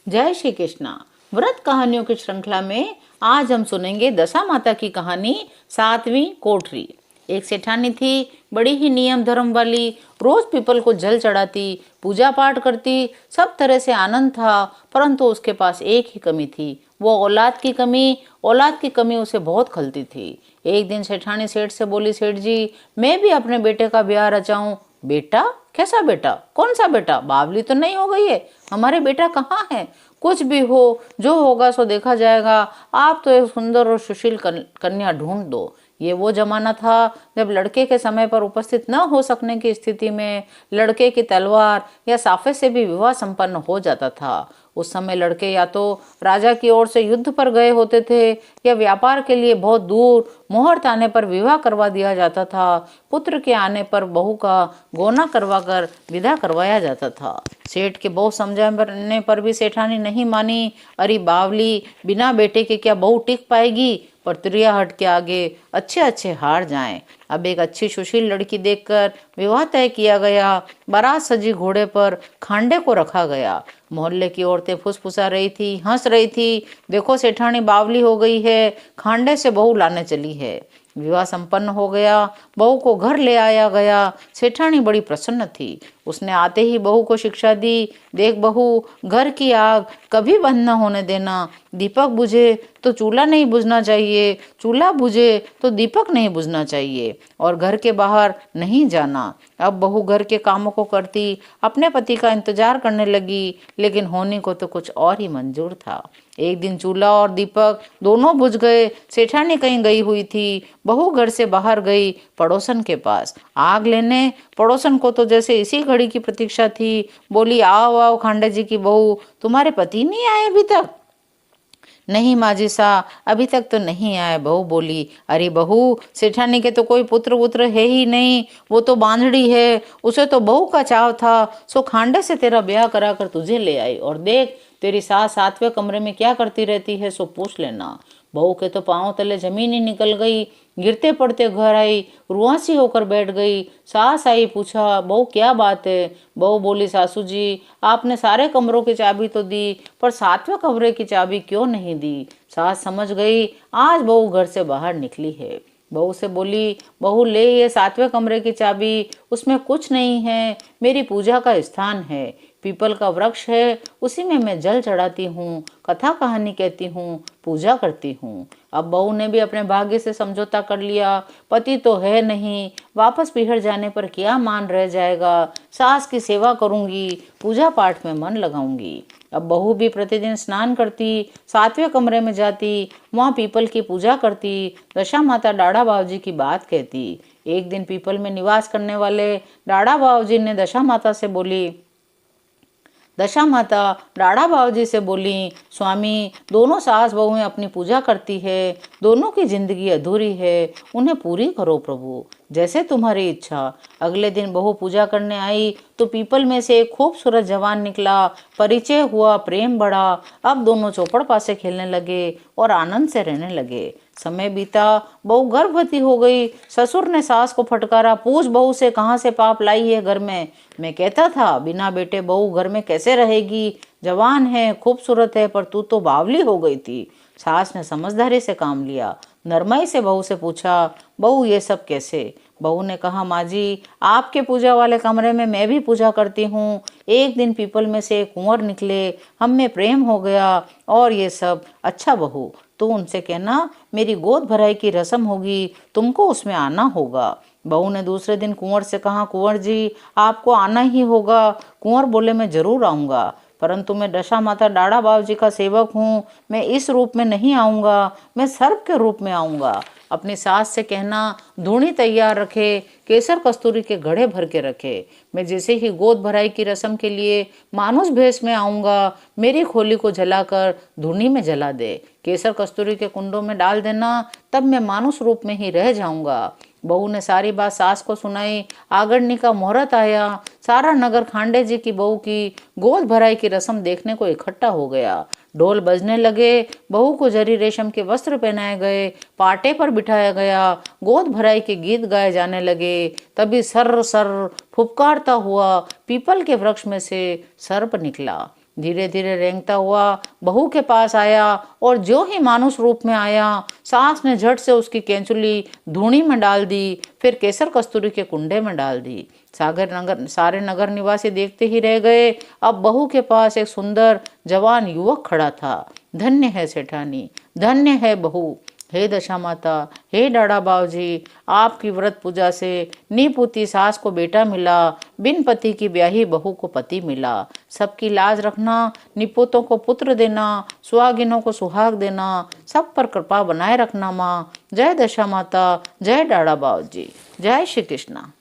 जय श्री कृष्णा। व्रत कहानियों की श्रृंखला में आज हम सुनेंगे दशा माता की कहानी, 7वीं कोठरी। एक सेठानी थी, बड़ी ही नियम धर्म वाली। रोज पीपल को जल चढ़ाती, पूजा पाठ करती, सब तरह से आनंद था। परंतु उसके पास एक ही कमी थी, वो औलाद की कमी। औलाद की कमी उसे बहुत खलती थी। एक दिन सेठानी सेठ से बोली, सेठ जी, मैं भी अपने बेटे का ब्याह रचाऊं। बेटा? कैसा बेटा? कौन सा बेटा? बावली तो नहीं हो गई है? हमारे बेटा कहाँ है? कुछ भी हो, जो होगा सो देखा जाएगा। आप तो एक सुंदर और सुशील कन्या ढूंढ दो। ये वो जमाना था जब लड़के के समय पर उपस्थित न हो सकने की स्थिति में लड़के की तलवार या साफे से भी विवाह संपन्न हो जाता था। उस समय लड़के या तो राजा की ओर से युद्ध पर गए होते थे या व्यापार के लिए बहुत दूर। मुहूर्त आने पर विवाह करवा दिया जाता था। पुत्र के आने पर बहू का गौना करवा कर विदा करवाया जाता था। सेठ के बहुत समझाने पर भी सेठानी नहीं मानी। अरे बावली, बिना बेटे के क्या बहू टिक पाएगी? पर त्रिया हट के आगे अच्छे अच्छे हार जाएं। अब एक अच्छी सुशील लड़की देखकर विवाह तय किया गया। बारात सजी घोड़े पर खांडे को रखा गया। मोहल्ले की औरतें फुसफुसा रही थी, हंस रही थी। देखो, सेठानी बावली हो गई है, खांडे से बहू लाने चली है। विवाह संपन्न हो गया। बहू को घर ले आया गया। सेठानी बड़ी प्रसन्न थी। उसने आते ही बहू को शिक्षा दी। देख बहू, घर की आग कभी बंद न होने देना। दीपक बुझे तो चूल्हा नहीं बुझना चाहिए, चूल्हा बुझे तो दीपक नहीं बुझना चाहिए, और घर के बाहर नहीं जाना। अब बहू घर के कामों को करती, अपने पति का इंतजार करने लगी, लेकिन होने को तो कुछ और ही मंजूर था। एक दिन चूल्हा और दीपक दोनों बुझ गए। सेठानी कहीं गई हुई थी। बहू घर से बाहर गई पड़ोसन के पास आग लेने। पड़ोसन को तो जैसे इसी घड़ी की प्रतीक्षा थी। बोली, आओ आओ खांडे जी की बहू, तुम्हारे पति नहीं आए अभी तक? नहीं माजी सा, अभी तक तो नहीं आए। बहू बोली, अरे बहू, सेठानी के तो कोई पुत्र वुत्र है ही नहीं, वो तो बांझड़ी है। उसे तो बहू का चाव था, सो खांडे से तेरा ब्याह कराकर तुझे ले आई। और देख, तेरी सास 7वें कमरे में क्या करती रहती है, सो पूछ लेना। बहू के तो पांव तले जमीन ही निकल गई। गिरते पड़ते घर आई, रुआसी होकर बैठ गई। सास आई, पूछा, बहू क्या बात है? बहू बोली, सासू जी, आपने सारे कमरों की चाबी तो दी, पर 7वें कमरे की चाबी क्यों नहीं दी? सास समझ गई, आज बहू घर से बाहर निकली है। बहू से बोली, बहू ले ये 7वें कमरे की चाबी, उसमें कुछ नहीं है, मेरी पूजा का स्थान है। पीपल का वृक्ष है, उसी में मैं जल चढ़ाती हूँ, कथा कहानी कहती हूँ, पूजा करती हूँ। अब बहू ने भी अपने भाग्य से समझौता कर लिया। पति तो है नहीं, वापस पिहर जाने पर क्या मान रह जाएगा। सास की सेवा करूंगी, पूजा पाठ में मन लगाऊंगी। अब बहू भी प्रतिदिन स्नान करती, 7वें कमरे में जाती, वहाँ पीपल की पूजा करती, दशा माता डाढ़ा बाबूजी की बात कहती। एक दिन पीपल में निवास करने वाले डाढ़ा बाबूजी ने दशा माता से बोली, दशा माता डाढ़ा बाबूजी से बोली, स्वामी, दोनों सास बहुएं अपनी पूजा करती है, दोनों की जिंदगी अधूरी है, उन्हें पूरी करो प्रभु, जैसे तुम्हारी इच्छा। अगले दिन बहू पूजा करने आई तो पीपल में से एक खूबसूरत जवान निकला। परिचय हुआ, प्रेम बढ़ा। अब दोनों चौपड़ पासे खेलने लगे और आनंद से रहने लगे। समय बीता, बहू गर्भवती हो गई। ससुर ने सास को फटकारा, पूछ बहू से, कहाँ से पाप लाई है घर में? मैं कहता था, बिना बेटे बहू घर में कैसे रहेगी? जवान है, खूबसूरत है, पर तू तो बावली हो गई थी। सास ने समझदारी से काम लिया। नरमाई से बहू से पूछा, बहू ये सब कैसे? बहू ने कहा, माँ जी, आपके पूजा वाले कमरे में मैं भी पूजा करती हूँ। एक दिन पीपल में से कुंवर निकले, हम में प्रेम हो गया, और ये सब। अच्छा बहू, तो उनसे कहना मेरी गोद भराई की रस्म होगी, तुमको उसमें आना होगा। बहू ने दूसरे दिन कुंवर से कहा, कुंवर जी, आपको आना ही होगा। कुंवर बोले, मैं जरूर आऊँगा, परंतु मैं दशा माता डाढ़ा बाबूजी का सेवक हूँ। मैं इस रूप में नहीं आऊँगा, मैं सर्प के रूप में आऊँगा। अपनी सास से कहना धूनी तैयार रखे, केसर कस्तूरी के घड़े भर के रखे। मैं जैसे ही गोद भराई की रस्म के लिए मानुष भेष में आऊँगा, मेरी खोली को जलाकर धूनी में जला दे, केसर कस्तूरी के कुंडों में डाल देना, तब मैं मानुष रूप में ही रह जाऊँगा। बहू ने सारी बात सास को सुनाई। आगड़नी का मुहूर्त आया। सारा नगर खांडे जी की बहू की गोद भराई की रस्म देखने को इकट्ठा हो गया। ढोल बजने लगे, बहू को जरी रेशम के वस्त्र पहनाए गए, पाटे पर बिठाया गया, गोद भराई के गीत गाए जाने लगे। तभी सर्र सर्र फुफकारता हुआ पीपल के वृक्ष में से सर्प निकला। धीरे धीरे रेंगता हुआ बहू के पास आया और जो ही मानुष रूप में आया, सास ने झट से उसकी केंचुली धूणी में डाल दी, फिर केसर कस्तूरी के कुंडे में डाल दी। सारे नगर निवासी देखते ही रह गए। अब बहू के पास एक सुंदर जवान युवक खड़ा था। धन्य है सेठानी, धन्य है बहू। हे दशा माता, हे डाड़ा बावजी, आपकी व्रत पूजा से निपुती सास को बेटा मिला, बिन पति की ब्याही बहू को पति मिला। सबकी लाज रखना, निपुतों को पुत्र देना, सुहागिनों को सुहाग देना, सब पर कृपा बनाए रखना माँ। जय दशा माता, जय डाड़ा बावजी, जय श्री कृष्णा।